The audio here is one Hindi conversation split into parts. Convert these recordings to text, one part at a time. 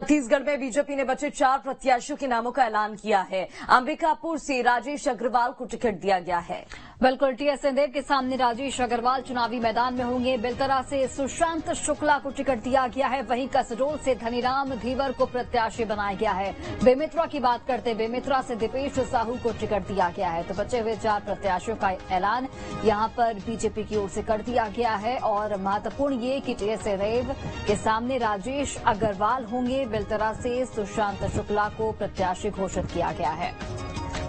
छत्तीसगढ़ में बीजेपी ने बचे 4 प्रत्याशियों के नामों का ऐलान किया है। अंबिकापुर से राजेश अग्रवाल को टिकट दिया गया है। बिल्कुल, टीएस सिंहदेव के सामने राजेश अग्रवाल चुनावी मैदान में होंगे। बेलतरा से सुशांत शुक्ला को टिकट दिया गया है। वहीं कसडोल से धनीराम धीवर को प्रत्याशी बनाया गया है। बेमेतरा की बात करते, बेमेतरा से दीपेश साहू को टिकट दिया गया है। तो बचे हुए 4 प्रत्याशियों का ऐलान यहां पर बीजेपी की ओर से कर दिया गया है। और महत्वपूर्ण ये कि टीएस सिंहदेव के सामने राजेश अग्रवाल होंगे। बेलतरा से सुशांत शुक्ला को प्रत्याशी घोषित किया गया है।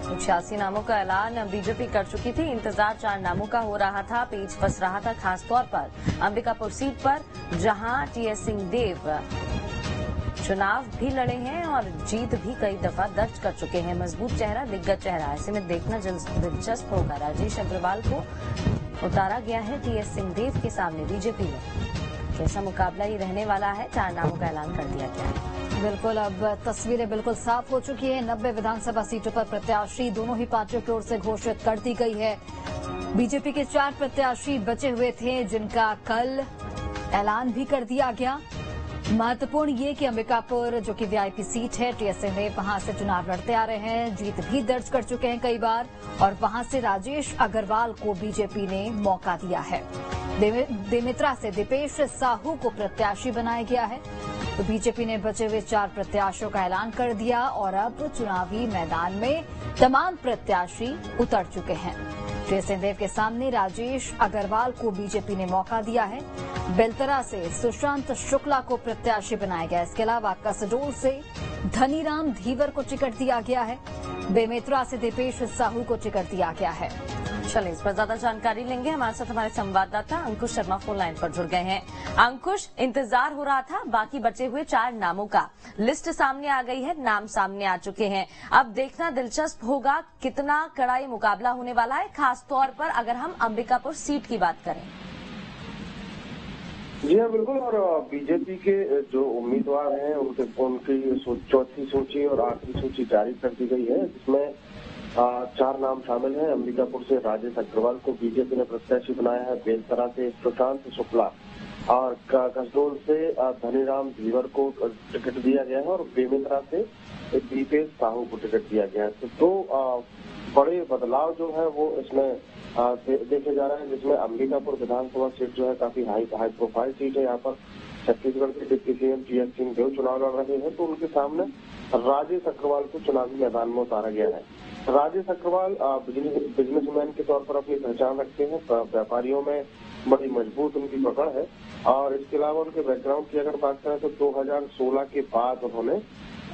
86 नामों का ऐलान बीजेपी कर चुकी थी। इंतजार 4 नामों का हो रहा था। पेच फंस रहा था खासतौर पर अंबिकापुर सीट पर, जहां टीएस सिंहदेव चुनाव भी लड़े हैं और जीत भी कई दफा दर्ज कर चुके हैं। मजबूत चेहरा, दिग्गज चेहरा, ऐसे में देखना दिलचस्प होगा। राजेश अग्रवाल को उतारा गया है टीएस सिंहदेव के सामने बीजेपी में। कैसा मुकाबला ये रहने वाला है, 4 नामों का ऐलान कर दिया गया है। बिल्कुल, अब तस्वीरें बिल्कुल साफ हो चुकी है। 90 विधानसभा सीटों पर प्रत्याशी दोनों ही पार्टियों की ओर से घोषित कर दी गई है। बीजेपी के 4 प्रत्याशी बचे हुए थे, जिनका कल ऐलान भी कर दिया गया। महत्वपूर्ण ये कि अंबिकापुर, जो कि वीआईपी सीट है, टीएस सिंहदेव वहां से चुनाव लड़ते आ रहे हैं, जीत भी दर्ज कर चुके हैं कई बार। और वहां से राजेश अग्रवाल को बीजेपी ने मौका दिया है। बेमेतरा से दीपेश साहू को प्रत्याशी बनाया गया है। तो बीजेपी ने बचे हुए 4 प्रत्याशियों का ऐलान कर दिया और अब चुनावी मैदान में तमाम प्रत्याशी उतर चुके हैं। टीएस सिंहदेव के सामने राजेश अग्रवाल को बीजेपी ने मौका दिया है। बेलतरा से सुशांत शुक्ला को प्रत्याशी बनाया गया। इसके अलावा कसडोल से धनीराम धीवर को टिकट दिया गया है। बेमेतरा से दीपेश साहू को टिकट दिया गया है। चलिए, इस पर ज्यादा जानकारी लेंगे। हमारे साथ हमारे संवाददाता अंकुश शर्मा फोन लाइन पर जुड़ गए हैं। अंकुश, इंतजार हो रहा था बाकी बचे हुए 4 नामों का, लिस्ट सामने आ गई है, नाम सामने आ चुके हैं। अब देखना दिलचस्प होगा कितना कड़ा ये मुकाबला होने वाला है, खासतौर पर अगर हम अंबिकापुर सीट की बात करें। जी हाँ, बिल्कुल। और बीजेपी के जो उम्मीदवार हैं उनकी चौथी सूची और आखिरी सूची जारी कर दी गई है, जिसमें 4 नाम शामिल हैं। अंबिकापुर से राजेश अग्रवाल को बीजेपी ने प्रत्याशी बनाया है। बेलतरा से सुशांत शुक्ला और कसडोल से धनीराम धीवर को टिकट दिया गया है और बेमेतरा से दीपेश साहू को टिकट दिया गया है। तो 2 बड़े बदलाव जो है वो इसमें देखे जा रहे हैं, जिसमें अंबिकापुर विधानसभा सीट जो है काफी हाई प्रोफाइल सीट है। यहाँ पर छत्तीसगढ़ के डिप्टी सीएम टीएस सिंहदेव चुनाव लड़ रहे हैं, तो उनके सामने राजेश अग्रवाल को चुनावी मैदान में उतारा गया है। राजेश अग्रवाल बिजनेसमैन के तौर पर अपनी पहचान रखते हैं। व्यापारियों में बड़ी मजबूत उनकी पकड़ है। और इसके अलावा उनके बैकग्राउंड की अगर बात करें तो 2016 के बाद उन्होंने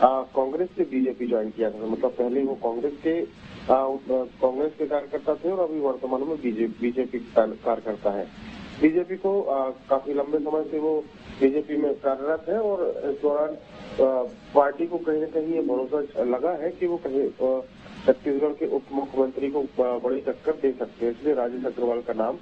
कांग्रेस से बीजेपी ज्वाइन किया था। मतलब पहले वो कांग्रेस के कार्यकर्ता थे और अभी वर्तमान में बीजेपी कार्यकर्ता है। बीजेपी को काफी लंबे समय से वो बीजेपी में कार्यरत है और इस दौरान पार्टी को कहीं न कहीं ये भरोसा लगा है कि वो कहीं छत्तीसगढ़ के उप मुख्यमंत्री को बड़ी टक्कर दे सकते हैं, इसलिए राजेश अग्रवाल का नाम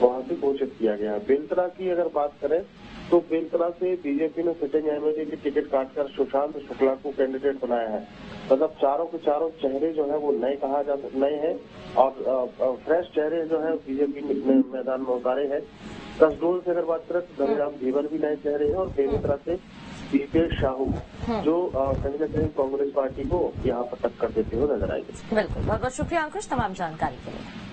वहां से घोषित किया गया है। बेलतरा की अगर बात करें तो बेलतरा से बीजेपी ने सिटिंग एमएलए की टिकट काटकर सुशांत शुक्ला को कैंडिडेट बनाया है। मतलब चारों के चारों चेहरे जो है वो नए हैं और फ्रेश चेहरे जो है बीजेपी ने मैदान में उतारे हैं। कसडोल से अगर बात करें तो धनीराम धीवर भी नए चेहरे हैं और बेमेतरा से दीपेश साहू जो कहीं न कहीं कांग्रेस पार्टी को यहाँ पर टक्कर देते हुए नजर आएंगे। बिल्कुल, बहुत बहुत शुक्रिया अंकुश तमाम जानकारी के लिए।